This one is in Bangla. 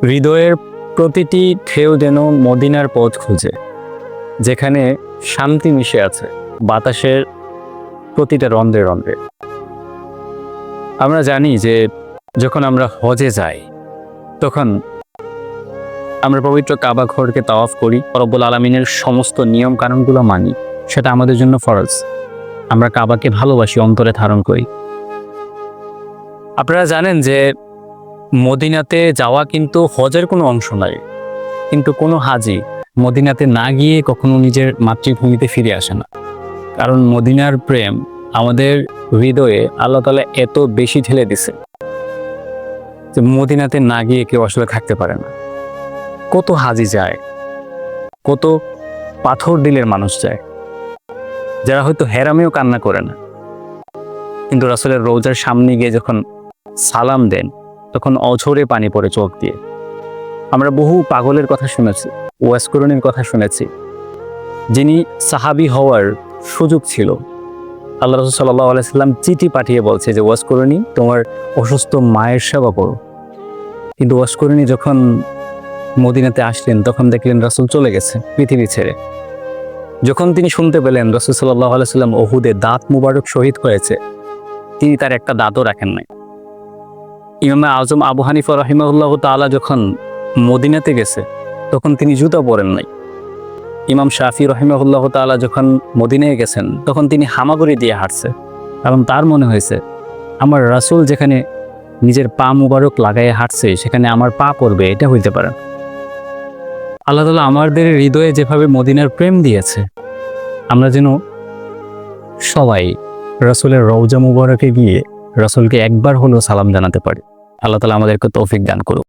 হৃদয়ের প্রতিটি ঢেউ যেন মদিনার পথ খুঁজে, যেখানে শান্তি মিশে আছে বাতাসের প্রতিটা রন্ধ্রে রন্ধ্রে। আমরা জানি যে যখন আমরা হজে যাই তখন আমরা পবিত্র কাবা ঘরকে তাওয়াফ করি, রব্বুল আলামিনের সমস্ত নিয়ম কানুনগুলো মানি, সেটা আমাদের জন্য ফরজ। আমরা কাবাকে ভালোবাসি, অন্তরে ধারণ করি। আপনারা জানেন যে মদিনাতে যাওয়া কিন্তু হজের কোনো অংশ নয়, কিন্তু কোনো হাজি মদিনাতে না গিয়ে কখনো নিজের মাতৃভূমিতে ফিরে আসে না। কারণ মদিনার প্রেম আমাদের হৃদয়ে আল্লাহ তাআলা এত বেশি ঢেলে দিছে যে মদিনাতে না গিয়ে কেউ আসলে থাকতে পারে না। কত হাজি যায়, কত পাথর দিলের মানুষ যায়, যারা হয়তো হেরামেও কান্না করে না, কিন্তু রাসূলের রওজার সামনে গিয়ে যখন সালাম দেন তখন অঝরে পানি পড়ে চোখ দিয়ে। আমরা বহু পাগলের কথা শুনেছি, ওয়াস করণীর কথা শুনেছি, যিনি সাহাবী হওয়ার সুযোগ ছিল, আল্লাহ রাসূল সাল্লাল্লাহু আলাইহি সাল্লাম চিঠি পাঠিয়ে বলছে যে ওয়াস করণী তোমার অসুস্থ মায়ের সেবা করো। কিন্তু ওয়াস করণী যখন মদিনাতে আসলেন তখন দেখলেন রাসূল চলে গেছে পৃথিবী ছেড়ে। যখন তিনি শুনতে পেলেন রাসূল সাল্লাল্লাহু আলাইহি সাল্লাম উহুদে দাঁত মুবারক শহীদ হয়েছে, তিনি তার একটা দাঁতও রাখেন নাই। ইমাম আজম আবু হানিফা রাহিমাহুল্লাহ তাআলা যখন মদিনাতে গেছে তখন তিনি জুতা পরেন নাই। ইমাম শাফি রাহিমাহুল্লাহ তাআলা যখন মদিনায় গেছেন তখন তিনি হামাগুড়ি দিয়ে হাঁটছে, কারণ তার মনে হয়েছে আমার রাসূল যেখানে নিজের পা মুবারক লাগাইয়ে হাঁটছে সেখানে আমার পা পড়বে, এটা হইতে পারে। আল্লাহ তাআলা আমাদের হৃদয়ে যেভাবে মদিনার প্রেম দিয়েছে, আমরা যেন সবাই রাসূলের রওজা মুবারকে গিয়ে রাসূলকে একবার হলেও সালাম জানাতে পারি। আল্লাহ তাআলা আমাদেরকে তৌফিক দান করুক।